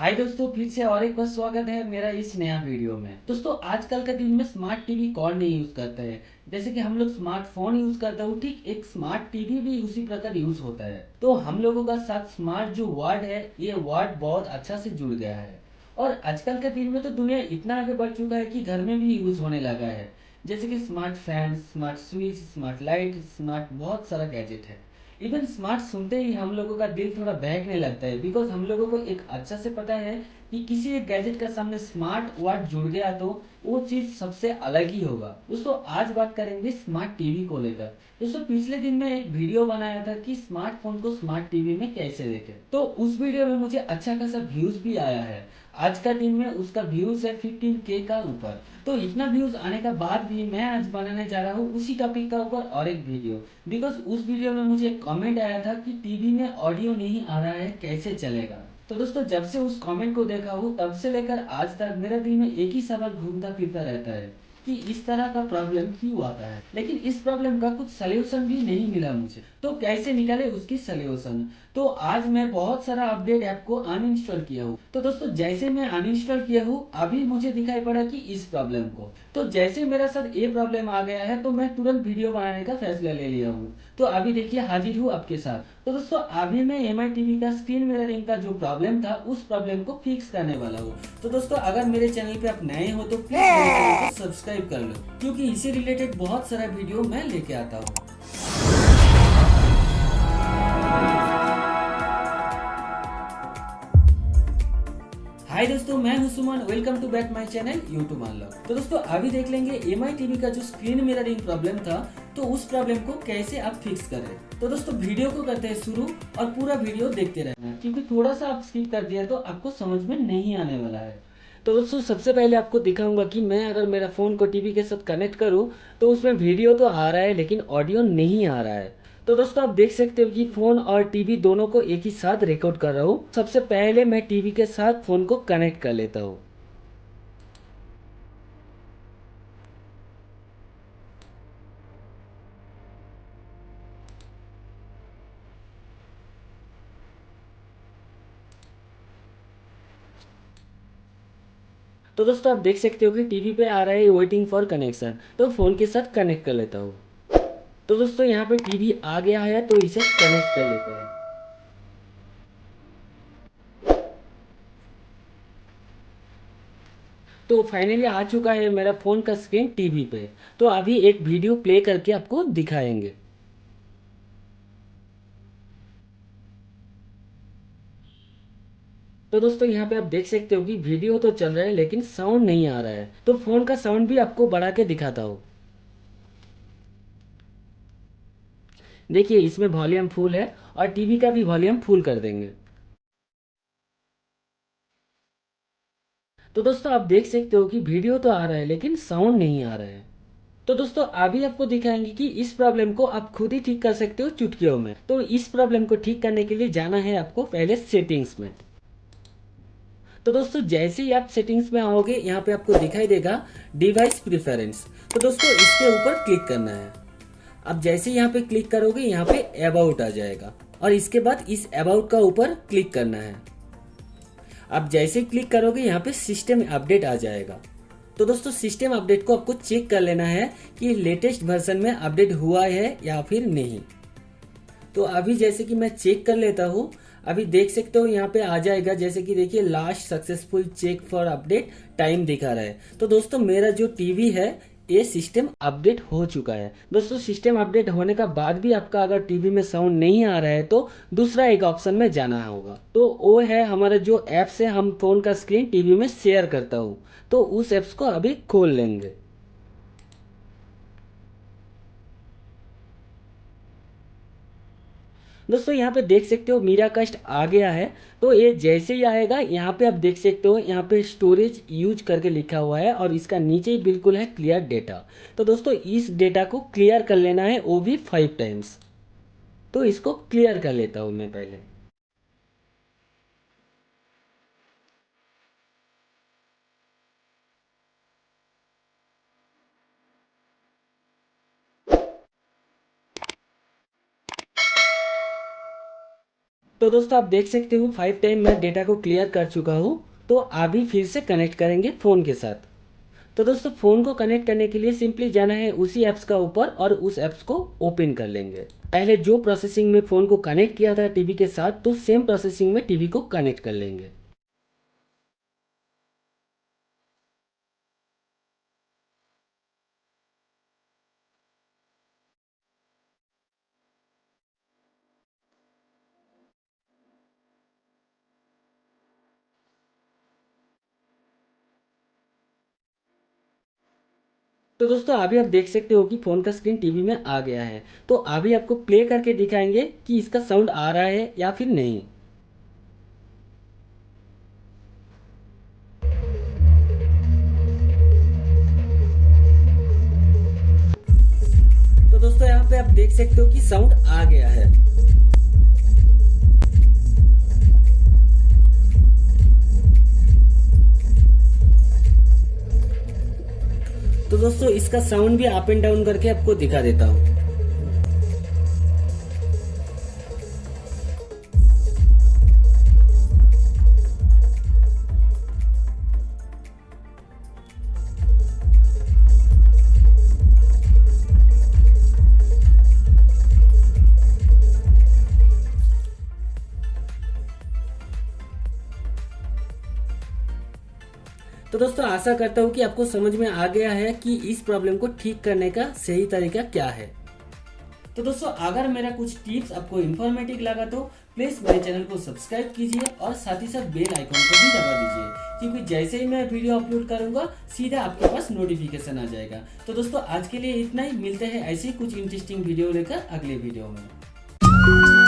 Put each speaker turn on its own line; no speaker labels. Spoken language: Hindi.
हाय दोस्तों, फिर से और एक बार स्वागत है मेरा इस नया वीडियो में। दोस्तों, आजकल के दिन में स्मार्ट टीवी कौन नहीं यूज करता है। जैसे कि हम लोग स्मार्टफोन यूज करता हूँ, ठीक एक स्मार्ट टीवी भी उसी प्रकार यूज होता है। तो हम लोगों का साथ स्मार्ट जो वर्ड है, ये वर्ड बहुत अच्छा से जुड़ गया है। और आजकल के दिन में तो दुनिया इतना आगे बढ़ चुका है कि घर में भी यूज होने लगा है। जैसे कि smart fan, smart switch, smart light, smart बहुत सारा गैजेट है। इवन स्मार्ट सुनते ही हम लोगों का दिल थोड़ा बहकने लगता है, बिकॉज हम लोगों को एक अच्छा से पता है कि किसी एक गैजेट का सामने स्मार्ट वर्ड जुड़ गया तो वो चीज सबसे अलग ही होगा। दोस्तों, आज बात करेंगे स्मार्ट टीवी को लेकर। दोस्तों, पिछले दिन में एक वीडियो बनाया था कि स्मार्टफोन को स्मार्ट टीवी में कैसे देखें। तो उस वीडियो में मुझे अच्छा खासा व्यूज भी आया है। आज का दिन में उसका व्यूज है 15K का ऊपर। तो इतना व्यूज आने का बाद भी मैं आज बनाने जा रहा हूँ उसी टॉपिक का ऊपर और एक वीडियो। बिकॉज उस वीडियो में मुझे एक कमेंट आया था कि टीवी में ऑडियो नहीं आ रहा है, कैसे चलेगा। तो दोस्तों, जब से उस कमेंट को देखा हूँ तब से लेकर आज तक मेरे दिल में एक ही सवाल घूमता फिरता रहता है कि इस तरह का प्रॉब्लम क्यों आता है। लेकिन इस प्रॉब्लम का कुछ सलूशन भी नहीं मिला मुझे, तो कैसे निकाले उसकी सलूशन। तो आज मैं बहुत सारा अपडेट ऐप को अनइंस्टॉल किया हूँ। तो दोस्तों, जैसे मैं अनइंस्टॉल किया हूँ अभी मुझे दिखाई पड़ा कि इस प्रॉब्लम को, तो जैसे मेरा साथ ये प्रॉब्लम आ गया है तो मैं तुरंत वीडियो बनाने का फैसला ले लिया हूँ। तो अभी देखिए हाजिर हूँ आपके साथ। तो दोस्तों, अभी मैं एम आई टीवी का स्क्रीन मिररिंग का जो प्रॉब्लम था उस प्रॉब्लम को फिक्स करने वाला हूँ। तो दोस्तों, अगर मेरे चैनल पे आप नए हो तो प्लीज मेरे चैनल को सब्सक्राइब कर लो, क्योंकि इसी रिलेटेड बहुत सारा वीडियो मैं लेके आता हूँ। हाय दोस्तों, मैं हूं Suman. Welcome to back my channel YouTube unlock. तो दोस्तों, अभी देख लेंगे एम आई टीवी का जो स्क्रीन मिररिंग प्रॉब्लम था, तो उस प्रॉब्लम को कैसे आप फिक्स करें। तो दोस्तों, वीडियो को करते हैं शुरू और पूरा वीडियो देखते रहना, क्योंकि थोड़ा सा आप स्किप कर दिया तो आपको समझ में नहीं आने वाला है। तो दोस्तों, सबसे पहले आपको दिखाऊंगा कि मैं अगर मेरा फ़ोन को टीवी के साथ कनेक्ट करूं तो उसमें वीडियो तो आ रहा है लेकिन ऑडियो नहीं आ रहा है। तो दोस्तों, आप देख सकते हो कि फ़ोन और टीवी दोनों को एक ही साथ रिकॉर्ड कर रहा हूँ। सबसे पहले मैं टीवी के साथ फ़ोन को कनेक्ट कर लेता हूँ। तो दोस्तों, आप देख सकते हो कि टीवी पे आ रहा है वेटिंग फॉर कनेक्शन, तो फ़ोन के साथ कनेक्ट कर लेता हूँ। तो दोस्तों, यहाँ पे टीवी आ गया है तो इसे कनेक्ट कर लेते हैं। तो फाइनली आ चुका है मेरा फ़ोन का स्क्रीन टीवी पे। तो अभी एक वीडियो प्ले करके आपको दिखाएंगे। तो दोस्तों, यहाँ पे आप देख सकते हो कि वीडियो तो चल रहा है लेकिन साउंड नहीं आ रहा है। तो फ़ोन का साउंड भी आपको बढ़ा के दिखाता हूँ। देखिए, इसमें वॉल्यूम फुल है और टीवी का भी वॉल्यूम फुल कर देंगे। तो दोस्तों, आप देख सकते हो कि वीडियो तो आ रहा है लेकिन साउंड नहीं आ रहा है। तो दोस्तों, अभी आपको दिखाएंगे कि इस प्रॉब्लम को आप खुद ही ठीक कर सकते हो चुटकियों में। तो इस प्रॉब्लम को ठीक करने के लिए जाना है आपको पहले सेटिंग्स में। तो दोस्तों, जैसे ही आप सेटिंग्स में आओगे यहाँ पे आपको दिखाई देगा डिवाइस प्रिफरेंस। तो दोस्तों, इसके ऊपर क्लिक करना है। अब जैसे यहाँ पे क्लिक करोगे यहाँ पे अबाउट आ जाएगा और इसके बाद इस अबाउट का ऊपर क्लिक करना है। अब जैसे क्लिक करोगे यहाँ पे सिस्टम अपडेट आ जाएगा। तो दोस्तों, सिस्टम अपडेट को आपको चेक कर लेना है कि लेटेस्ट वर्जन में अपडेट हुआ है या फिर नहीं। तो अभी जैसे कि मैं चेक कर लेता हूँ। अभी देख सकते हो यहाँ पे आ जाएगा, जैसे कि देखिए last successful check for update time दिखा रहा है। तो दोस्तों, मेरा जो टीवी है ये सिस्टम अपडेट हो चुका है। दोस्तों, सिस्टम अपडेट होने का बाद भी आपका अगर टीवी में साउंड नहीं आ रहा है तो दूसरा एक ऑप्शन में जाना होगा। तो वो है हमारा जो ऐप से हम फ़ोन का स्क्रीन टीवी में शेयर करता हूँ। तो उस ऐप्स को अभी खोल लेंगे। दोस्तों, यहाँ पे देख सकते हो मीरा कस्ट आ गया है। तो ये जैसे ही आएगा यहाँ पे आप देख सकते हो यहाँ पे स्टोरेज यूज करके लिखा हुआ है और इसका नीचे ही बिल्कुल है क्लियर डेटा। तो दोस्तों, इस डेटा को क्लियर कर लेना है, वो भी 5 टाइम्स। तो इसको क्लियर कर लेता हूँ मैं पहले। तो दोस्तों आप देख सकते हो 5 टाइम मैं डेटा को क्लियर कर चुका हूँ। तो अभी फिर से कनेक्ट करेंगे फ़ोन के साथ। तो दोस्तों फ़ोन को कनेक्ट करने के लिए सिंपली जाना है उसी ऐप्स का ऊपर और उस ऐप्स को ओपन कर लेंगे। पहले जो प्रोसेसिंग में फ़ोन को कनेक्ट किया था टीवी के साथ, तो सेम प्रोसेसिंग में टीवी को कनेक्ट कर लेंगे। तो दोस्तों अभी आप देख सकते हो कि फ़ोन का स्क्रीन टीवी में आ गया है। तो अभी आपको प्ले करके दिखाएंगे कि इसका साउंड आ रहा है या फिर नहीं। तो दोस्तों यहाँ पे आप देख सकते हो कि साउंड आ गया है। तो दोस्तों इसका साउंड भी अप एंड डाउन करके आपको दिखा देता हूँ। तो दोस्तों आशा करता हूँ कि आपको समझ में आ गया है कि इस प्रॉब्लम को ठीक करने का सही तरीका क्या है। तो दोस्तों अगर मेरा कुछ टिप्स आपको इन्फॉर्मेटिव लगा तो प्लीज़ मेरे चैनल को सब्सक्राइब कीजिए और साथ ही साथ बेल आइकन को भी दबा दीजिए, क्योंकि जैसे ही मैं वीडियो अपलोड करूंगा सीधा आपके पास नोटिफिकेशन आ जाएगा। तो दोस्तों आज के लिए इतना ही, मिलते हैं ऐसे ही कुछ इंटरेस्टिंग वीडियो लेकर अगले वीडियो में।